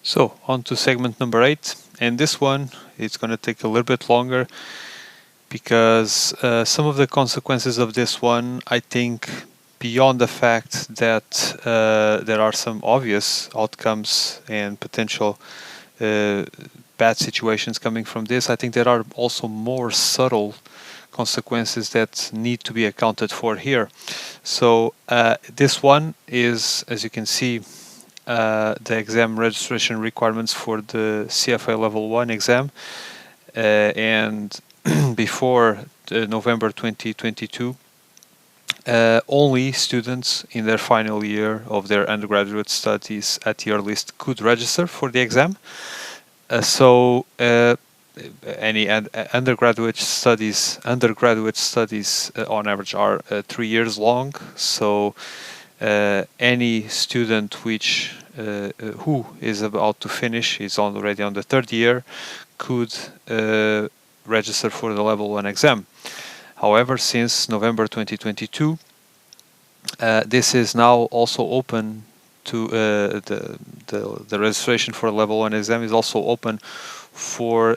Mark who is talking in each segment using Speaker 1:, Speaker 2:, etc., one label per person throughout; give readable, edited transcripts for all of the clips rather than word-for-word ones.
Speaker 1: So on to segment number 8, and this one it's going to take a little bit longer because some of the consequences of this one, I think, beyond the fact that there are some obvious outcomes and potential bad situations coming from this, I think there are also more subtle consequences that need to be accounted for here. So this one is, as you can see, the exam registration requirements for the CFA Level I exam, and before November 2022, only students in their final year of their undergraduate studies at the earliest could register for the exam. Any undergraduate studies on average are 3 years long. So any student who is about to finish, is already on the 3rd year, could register for the Level I exam. However, since November 2022, this is now also open to the registration for Level I exam is also open for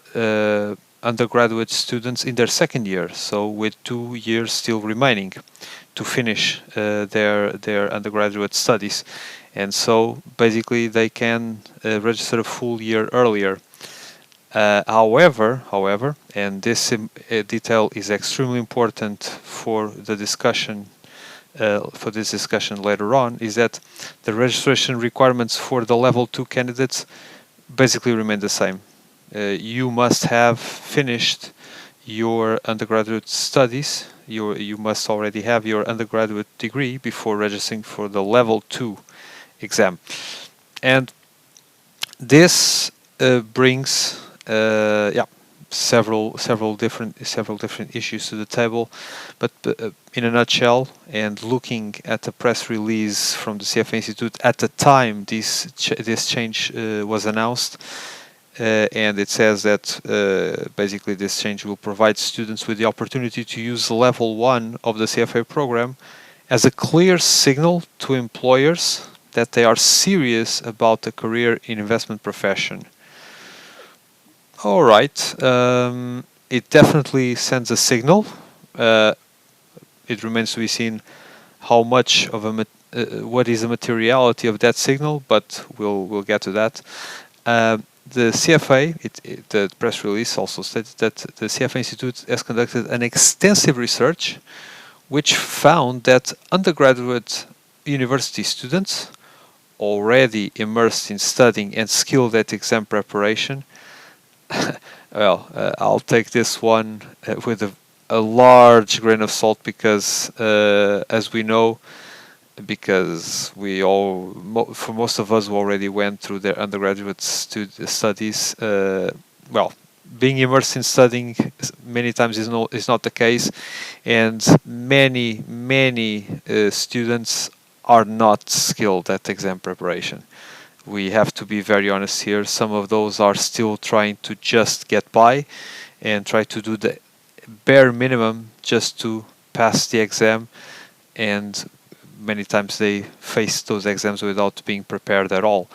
Speaker 1: undergraduate students in their 2nd year, so with 2 years still remaining to finish their undergraduate studies, and so basically they can register a full year earlier. However, and this detail is extremely important for the discussion, for this discussion later on, is that the registration requirements for the Level II candidates basically remain the same. You must have finished your undergraduate studies. You must already have your undergraduate degree before registering for the Level II exam, and this brings several different issues to the table. But in a nutshell, and looking at the press release from the CFA Institute at the time this change was announced, and it says that basically this change will provide students with the opportunity to use Level I of the CFA program as a clear signal to employers that they are serious about a career in investment profession. All right, it definitely sends a signal. It remains to be seen how much of what is the materiality of that signal, but we'll get to that. The CFA, the press release also stated that the CFA Institute has conducted an extensive research which found that undergraduate university students already immersed in studying and skilled at exam preparation, well, I'll take this one with a large grain of salt because, as we know, because for most of us who already went through their undergraduate studies, well, being immersed in studying many times is not the case, and many students are not skilled at exam preparation. We have to be very honest here. Some of those are still trying to just get by and try to do the bare minimum just to pass the exam, and many times they face those exams without being prepared at all.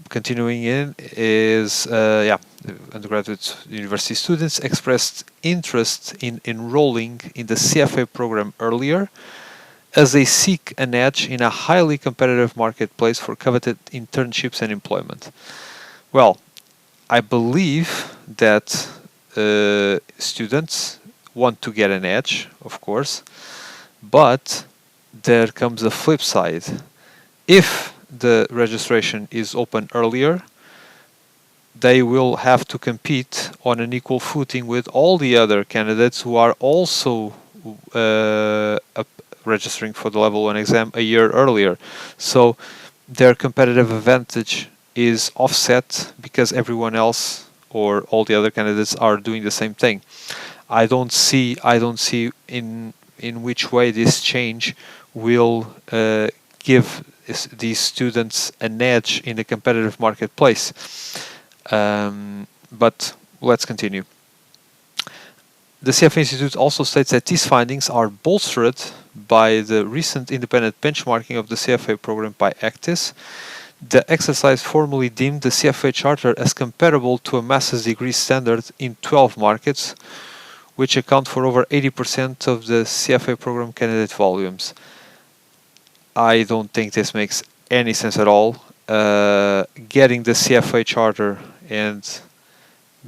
Speaker 1: Continuing in is undergraduate university students expressed interest in enrolling in the CFA program earlier, as they seek an edge in a highly competitive marketplace for coveted internships and employment. Well, I believe that students want to get an edge, of course, but there comes a flip side. If the registration is open earlier, they will have to compete on an equal footing with all the other candidates who are also registering for the Level I exam a year earlier. So their competitive advantage is offset because everyone else or all the other candidates are doing the same thing. I don't see in which way this change will give these students an edge in the competitive marketplace. But let's continue. The CFA Institute also states that these findings are bolstered by the recent independent benchmarking of the CFA program by Actis. The exercise formally deemed the CFA Charter as comparable to a master's degree standard in 12 markets, which account for over 80% of the CFA program candidate volumes. I don't think this makes any sense at all. Getting the CFA Charter and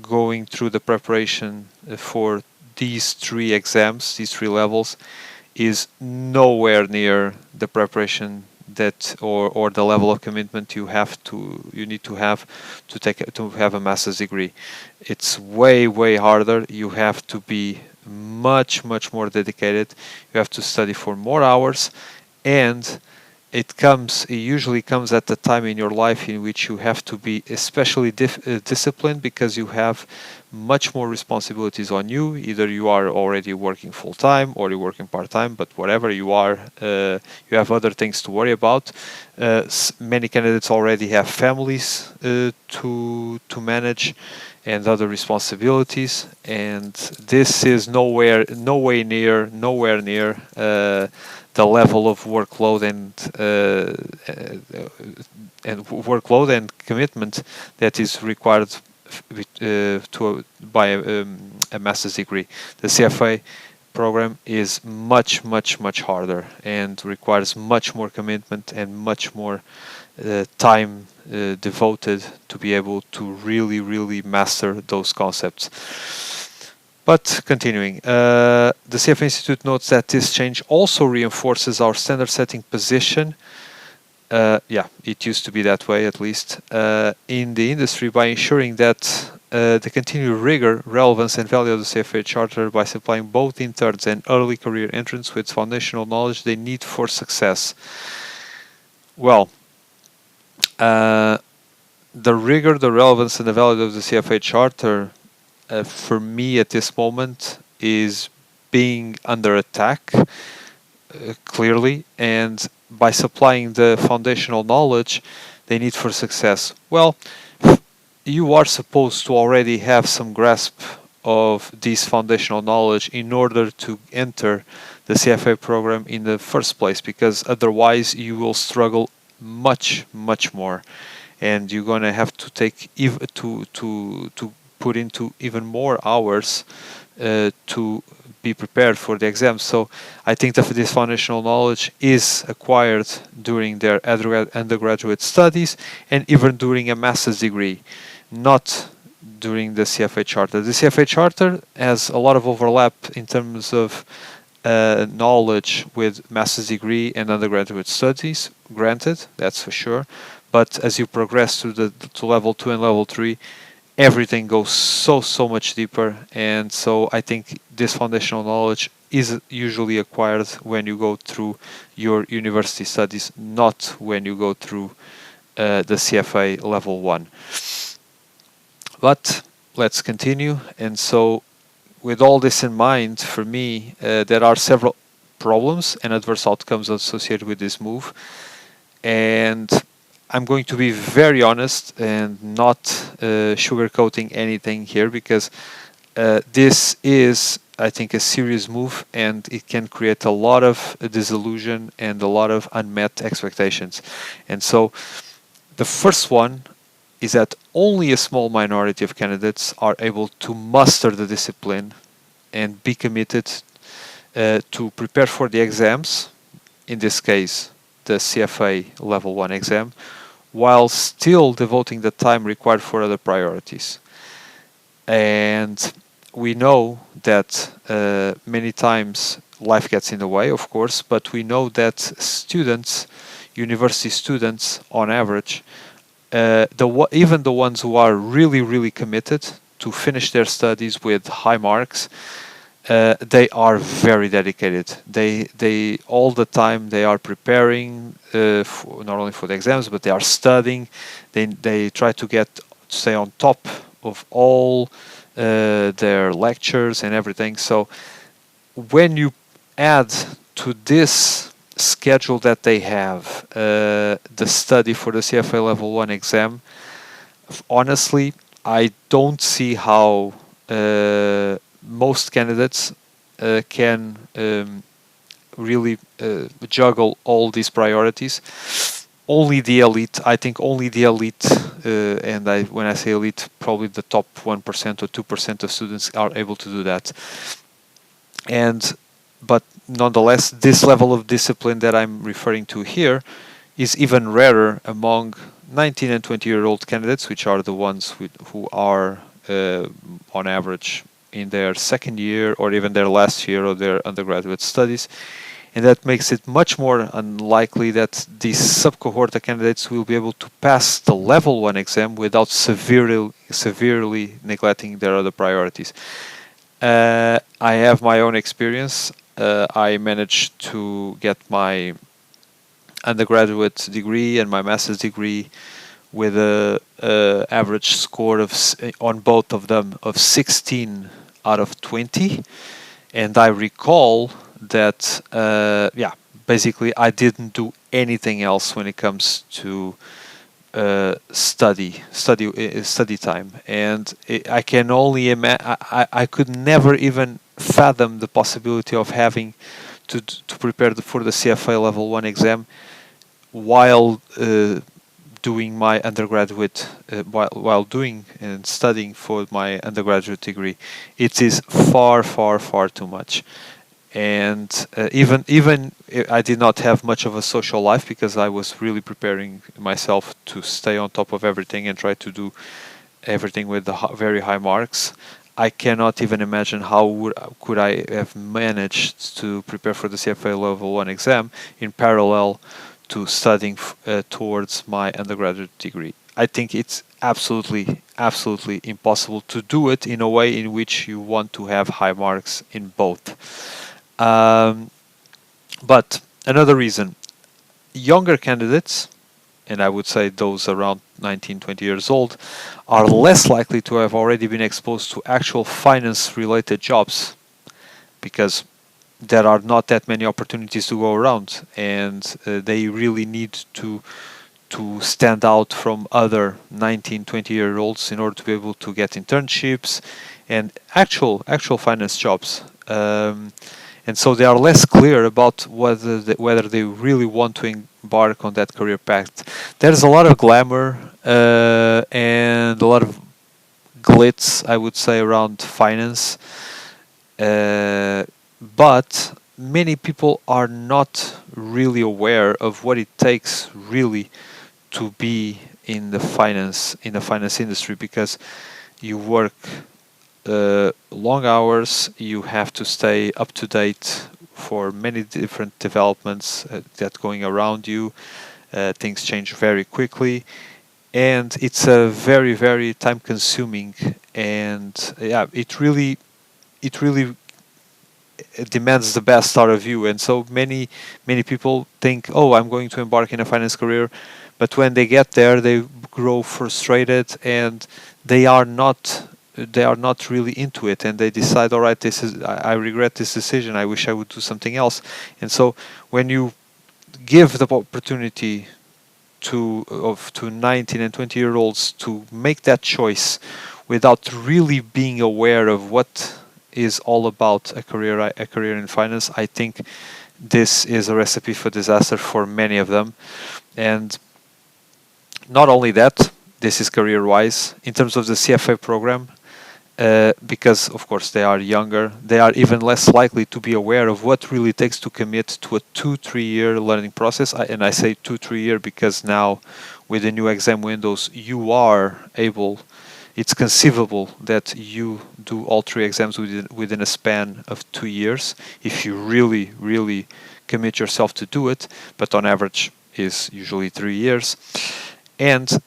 Speaker 1: going through the preparation for these three exams, these three levels, is nowhere near the preparation that or the level of commitment you need to have to have a master's degree. It's way harder. You have to be much more dedicated. You have to study for more hours, and it usually comes at the time in your life in which you have to be especially disciplined, because you have much more responsibilities on you. Either you are already working full-time or you're working part-time, but whatever you are, you have other things to worry about. Many candidates already have families to manage and other responsibilities, and this is nowhere near the level of workload and commitment that is required by a master's degree. The CFA program is much harder and requires much more commitment and much more time devoted to be able to really master those concepts. But continuing, the CFA Institute notes that this change also reinforces our standard setting position. It used to be that way, at least, in the industry, by ensuring that the continued rigor, relevance and value of the CFA Charter by supplying both interns and early career entrants with foundational knowledge they need for success. Well, the rigor, the relevance and the value of the CFA Charter, for me at this moment, is being under attack, clearly, and by supplying the foundational knowledge they need for success. Well, you are supposed to already have some grasp of this foundational knowledge in order to enter the CFA program in the first place, because otherwise you will struggle much more, and you're going to have to take to put into even more hours to be prepared for the exam. So I think that this foundational knowledge is acquired during their undergraduate studies and even during a master's degree, not during the CFA Charter. The CFA Charter has a lot of overlap in terms of knowledge with master's degree and undergraduate studies, granted, that's for sure. But as you progress to level 2 and level 3, everything goes so much deeper, and so I think this foundational knowledge is usually acquired when you go through your university studies, not when you go through the CFA Level 1. But let's continue. And so with all this in mind, for me, there are several problems and adverse outcomes associated with this move, and I'm going to be very honest and not sugarcoating anything here, because this is, I think, a serious move, and it can create a lot of disillusion and a lot of unmet expectations. And so the first one is that only a small minority of candidates are able to master the discipline and be committed to prepare for the exams, in this case the CFA Level 1 exam, while still devoting the time required for other priorities. And we know that many times life gets in the way, of course, but we know that students, university students on average, even the ones who are really committed to finish their studies with high marks, they are very dedicated. They all the time they are preparing not only for the exams, but they are studying. They try to stay on top of all their lectures and everything. So when you add to this schedule that they have the study for the CFA Level 1 exam, honestly, I don't see how most candidates can really juggle all these priorities. Only the elite, I think only the elite, and when I say elite, probably the top 1% or 2% of students are able to do that. But nonetheless, this level of discipline that I'm referring to here is even rarer among 19 and 20-year-old candidates, which are the ones who are on average in their second year or even their last year of their undergraduate studies. And that makes it much more unlikely that these sub-cohort candidates will be able to pass the Level 1 exam without severely neglecting their other priorities. I have my own experience. I managed to get my undergraduate degree and my master's degree with a average score of on both of them of 16 out of 20, and I recall that basically I didn't do anything else when it comes to study time, and I can only I could never even fathom the possibility of having to prepare for the CFA Level 1 exam while doing my undergraduate while doing and studying for my undergraduate degree. It is far too much. And even I did not have much of a social life because I was really preparing myself to stay on top of everything and try to do everything with the very high marks. I cannot even imagine how could I have managed to prepare for the CFA Level 1 exam in parallel to studying towards my undergraduate degree. I think it's absolutely impossible to do it in a way in which you want to have high marks in both. But another reason, younger candidates, and I would say those around 19, 20 years old, are less likely to have already been exposed to actual finance-related jobs because there are not that many opportunities to go around, and they really need to stand out from other 19, 20-year-olds in order to be able to get internships and actual finance jobs. And so they are less clear about whether they really want to embark on that career path. There's a lot of glamour and a lot of glitz, I would say, around finance. But many people are not really aware of what it takes really to be in the finance industry, because you work long hours, you have to stay up to date for many different developments that going around you. Things change very quickly, and it's a very time consuming, and it really demands the best out of you. And so many people think, oh, I'm going to embark in a finance career, but when they get there they grow frustrated and they are not really into it, and they decide, all right, I regret this decision, I wish I would do something else. And so when you give the opportunity to 19 and 20-year-olds to make that choice without really being aware of what is all about a career in finance, I think this is a recipe for disaster for many of them. And not only that, this is career-wise. In terms of the CFA program, because of course they are younger, they are even less likely to be aware of what really takes to commit to a 2-3 year learning process. And I say 2-3 year because now with the new exam windows you are able, it's conceivable that you do all 3 exams within a span of 2 years if you really commit yourself to do it, but on average is usually 3 years. And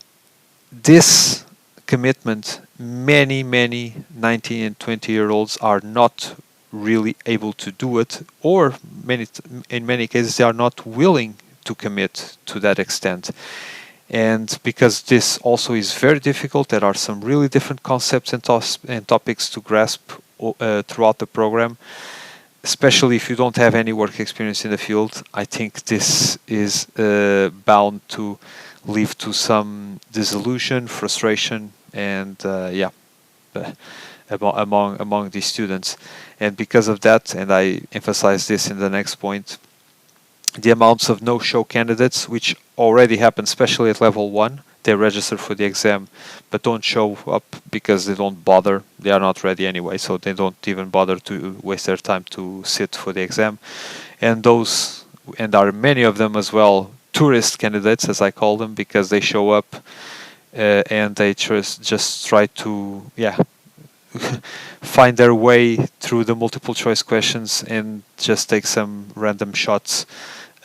Speaker 1: this commitment, many 19 and 20-year-olds are not really able to do it, or in many cases they are not willing to commit to that extent. And because this also is very difficult, there are some really different concepts and topics to grasp throughout the program, especially if you don't have any work experience in the field. I think this is bound to lead to some disillusion, frustration, and among these students. And because of that, and I emphasize this in the next point, the amounts of no-show candidates, which already happen, especially at level 1, they register for the exam but don't show up because they don't bother. They are not ready anyway, so they don't even bother to waste their time to sit for the exam. And those, and are many of them as well, tourist candidates, as I call them, because they show up and they just try to find their way through the multiple choice questions and just take some random shots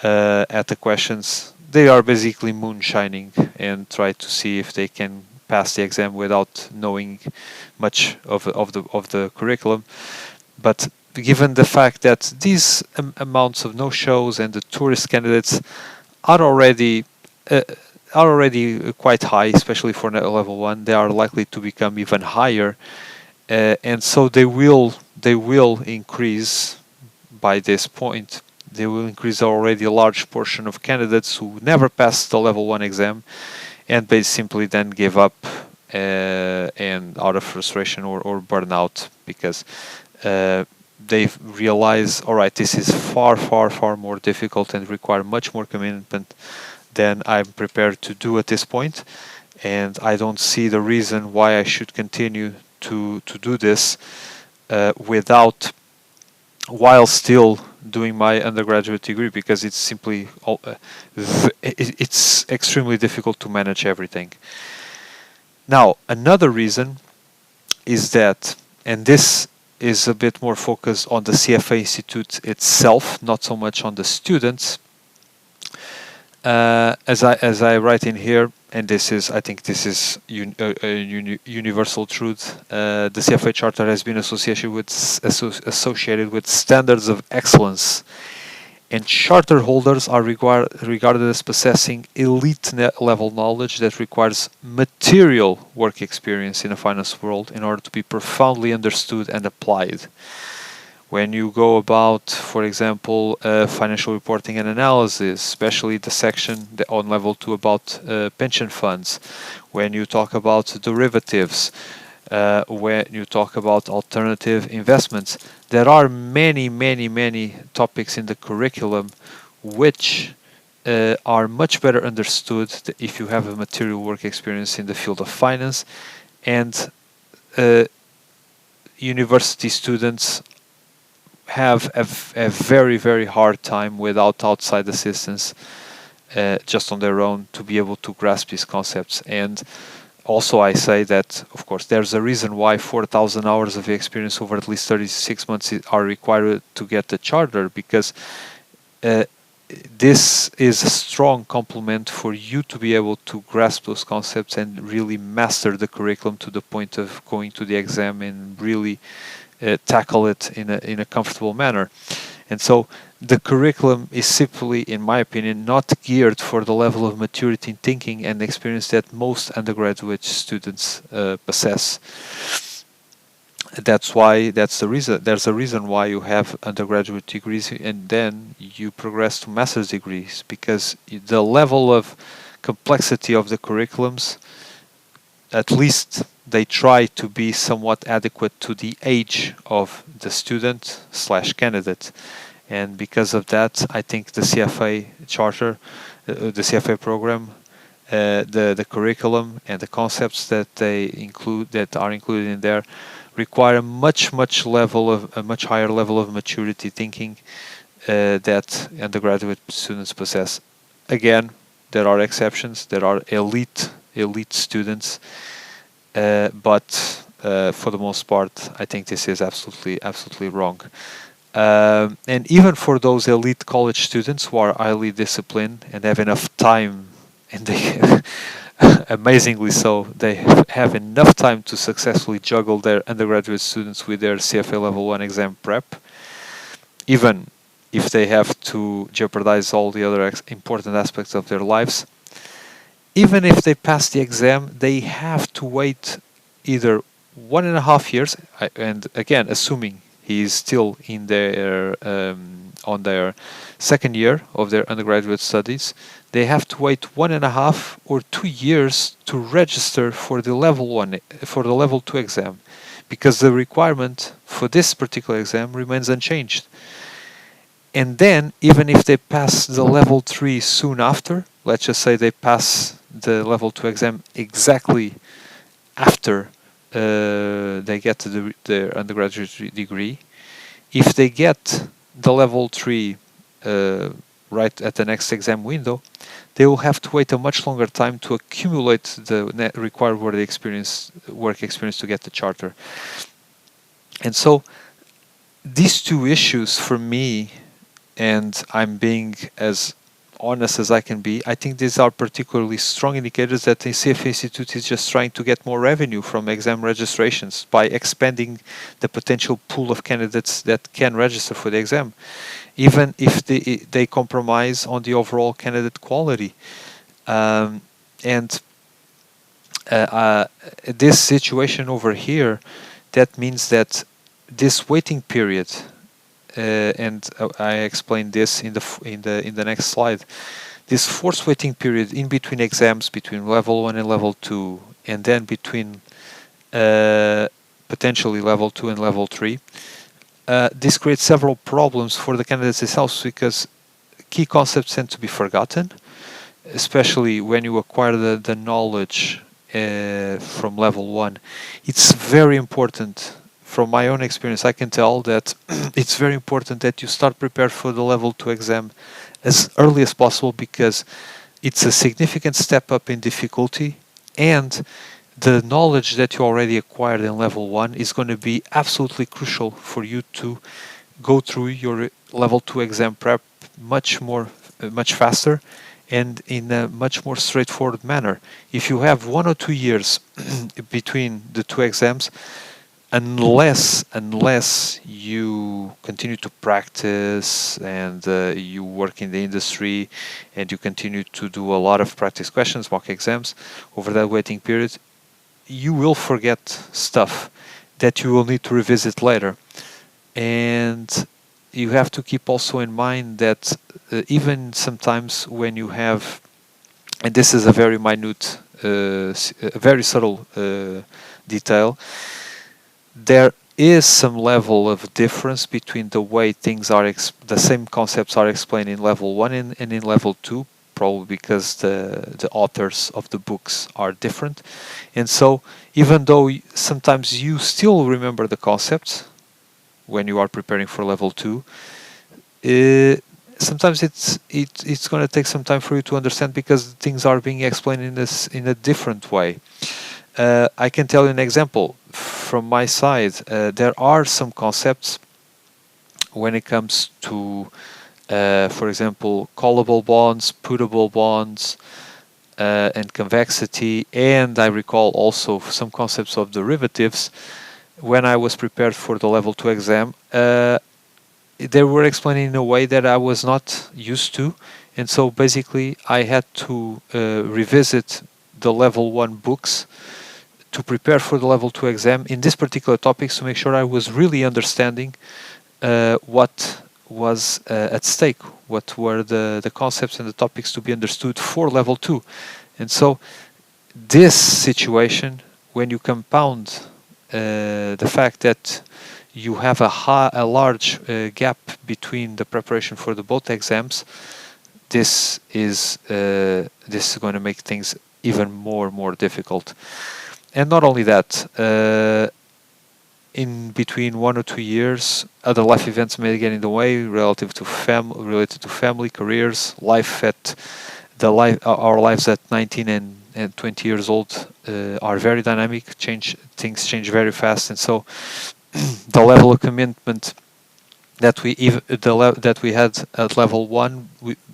Speaker 1: at the questions. They are basically moonshining and try to see if they can pass the exam without knowing much of the curriculum. But given the fact that these amounts of no-shows and the tourist candidates are already quite high, especially for level 1, they are likely to become even higher, and so they will increase. By this point, they will increase already a large portion of candidates who never passed the level 1 exam, and they simply then give up and out of frustration or burnout, because they realize, all right, this is far more difficult and require much more commitment than I'm prepared to do at this point, and I don't see the reason why I should continue to do this while still doing my undergraduate degree, because it's simply it's extremely difficult to manage everything. Now, another reason is that, and this is a bit more focused on the CFA Institute itself, not so much on the students. As I write in here, and I think this is a universal truth. The CFA Charter has been associated with standards of excellence, and charter holders are regarded as possessing elite level knowledge that requires material work experience in the finance world in order to be profoundly understood and applied. When you go about, for example, financial reporting and analysis, especially the section on level 2 about pension funds, when you talk about derivatives, when you talk about alternative investments, there are many topics in the curriculum which are much better understood if you have a material work experience in the field of finance, and university students have a very hard time without outside assistance, just on their own, to be able to grasp these concepts. And also I say that, of course, there's a reason why 4,000 hours of experience over at least 36 months are required to get the charter, because this is a strong complement for you to be able to grasp those concepts and really master the curriculum to the point of going to the exam and really tackle it in a comfortable manner. And so the curriculum is simply, in my opinion, not geared for the level of maturity in thinking and experience that most undergraduate students possess. That's the reason. There's a reason why you have undergraduate degrees and then you progress to master's degrees, because the level of complexity of the curriculums, at least they try to be somewhat adequate to the age of the student / candidate. And because of that, I think the CFA Charter, the CFA program, the curriculum and the concepts that are included in there require a much higher level of maturity thinking that undergraduate students possess. Again, there are exceptions. There are elite students, but for the most part, I think this is absolutely wrong. And even for those elite college students who are highly disciplined and have enough time, and they amazingly so, they have enough time to successfully juggle their undergraduate students with their CFA Level I exam prep, even if they have to jeopardize all the other important aspects of their lives. Even if they pass the exam, they have to wait either 1.5 years, and again, assuming he is still in their on their second year of their undergraduate studies, they have to wait 1.5 or 2 years to register for the level 2 exam, because the requirement for this particular exam remains unchanged. And then, even if they pass the level 3 soon after, let's just say they pass the level 2 exam exactly after they get to their undergraduate degree, if they get the level 3 right at the next exam window, they will have to wait a much longer time to accumulate the required work experience to get the charter. And so these two issues for me, and I'm being as honest as I can be, I think these are particularly strong indicators that the CFA Institute is just trying to get more revenue from exam registrations by expanding the potential pool of candidates that can register for the exam, even if they compromise on the overall candidate quality. And this situation over here, that means that this waiting period, and I explained this in the next slide. This forced waiting period in between exams, between level 1 and level 2, and then between potentially level 2 and level 3. This creates several problems for the candidates themselves because key concepts tend to be forgotten, especially when you acquire the knowledge from level 1. It's very important. From my own experience, I can tell that it's very important that you start prepared for the level 2 exam as early as possible, because it's a significant step up in difficulty, and the knowledge that you already acquired in level 1 is going to be absolutely crucial for you to go through your level 2 exam prep much faster and in a much more straightforward manner. If you have 1 or 2 years between the two exams, unless you continue to practice and you work in the industry and you continue to do a lot of practice questions, mock exams over that waiting period, you will forget stuff that you will need to revisit later. And you have to keep also in mind that even sometimes when you have, and this is a very minute, a very subtle detail, there is some level of difference between the way things are, the same concepts are explained in level 1 and in level 2, probably because the authors of the books are different. And so even though sometimes you still remember the concepts when you are preparing for level 2, sometimes it's going to take some time for you to understand because things are being explained in a different way. I can tell you an example from my side. There are some concepts when it comes to, for example, callable bonds, putable bonds, and convexity, and I recall also some concepts of derivatives. When I was prepared for the level 2 exam, they were explained in a way that I was not used to, and so basically I had to revisit the level 1 books to prepare for the level 2 exam in this particular topics to make sure I was really understanding what was at stake, what were the concepts and the topics to be understood for level 2. And so this situation, when you compound the fact that you have a large gap between the preparation for the both exams, this is going to make things even more difficult. And not only that, in between 1 or 2 years, other life events may get in the way related to family, careers, life at our lives at 19 and 20 years old are very dynamic. Things change very fast, and so the level of commitment that we had at level 1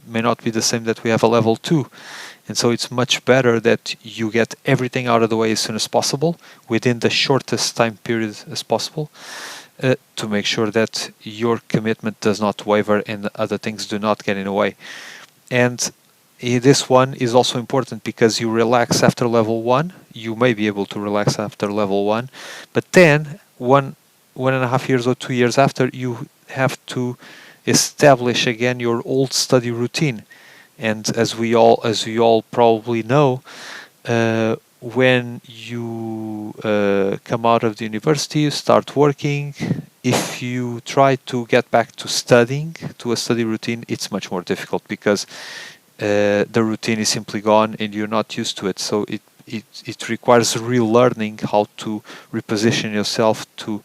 Speaker 1: may not be the same that we have at level 2. And so it's much better that you get everything out of the way as soon as possible, within the shortest time period as possible, to make sure that your commitment does not waver and other things do not get in the way. And this one is also important because you relax after level 1. You may be able to relax after level 1, but then 1.5 years or 2 years after, you have to establish again your old study routine. And as we all probably know, when you come out of the university, you start working. If you try to get back to studying, to a study routine, it's much more difficult because the routine is simply gone and you're not used to it. So it requires relearning how to reposition yourself to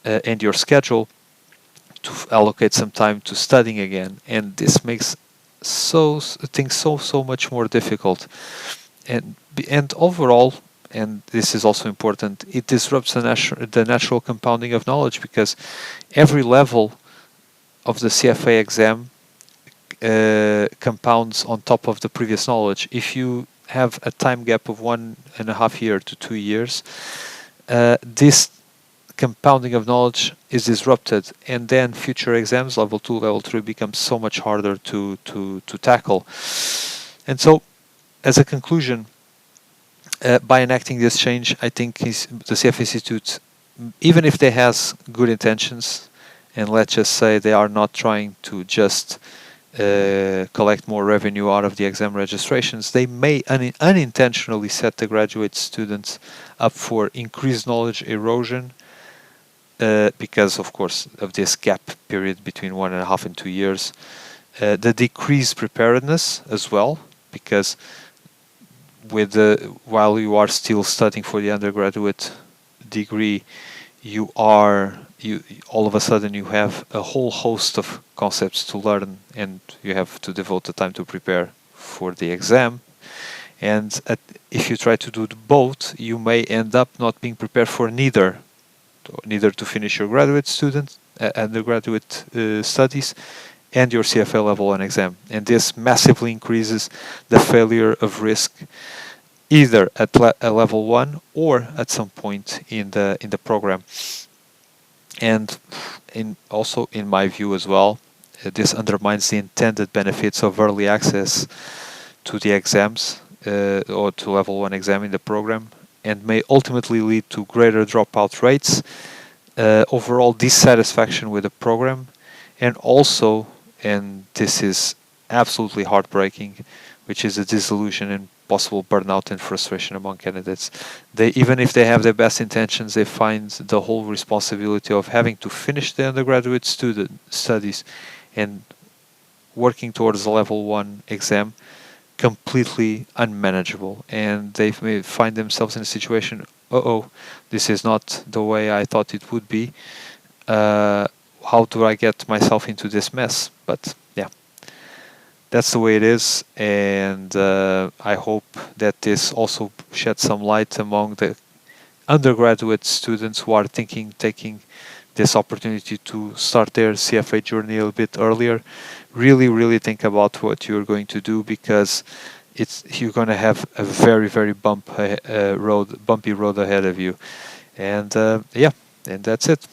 Speaker 1: and your schedule to allocate some time to studying again, and this makes things so much more difficult. And overall, and this is also important, it disrupts the natural compounding of knowledge, because every level of the CFA exam compounds on top of the previous knowledge. If you have a time gap of 1.5 years to 2 years, this compounding of knowledge is disrupted, and then future exams, level 2, level 3, become so much harder to tackle. And so, as a conclusion, by enacting this change, I think the CFA Institute, even if they has good intentions, and let's just say they are not trying to just collect more revenue out of the exam registrations, they may unintentionally set the graduate students up for increased knowledge erosion, because, of course, of this gap period between 1.5 and 2 years. The decreased preparedness as well, because while you are still studying for the undergraduate degree, you all of a sudden you have a whole host of concepts to learn, and you have to devote the time to prepare for the exam. And if you try to do both, you may end up not being prepared for neither to finish your undergraduate studies and your CFA Level I exam. And this massively increases the failure of risk either at a level 1 or at some point in the program. And also in my view as well, this undermines the intended benefits of early access to the exams or to level 1 exam in the program, and may ultimately lead to greater dropout rates, overall dissatisfaction with the program, and also, and this is absolutely heartbreaking, which is a disillusion and possible burnout and frustration among candidates. Even if they have their best intentions, they find the whole responsibility of having to finish the undergraduate studies and working towards the level 1 exam completely unmanageable, and they may find themselves in a situation, this is not the way I thought it would be. How do I get myself into this mess? But yeah, that's the way it is, and I hope that this also sheds some light among the undergraduate students who are taking this opportunity to start their CFA journey a little bit earlier. Really think about what you're going to do, because you're going to have a very bumpy road ahead of you. And yeah, and that's it.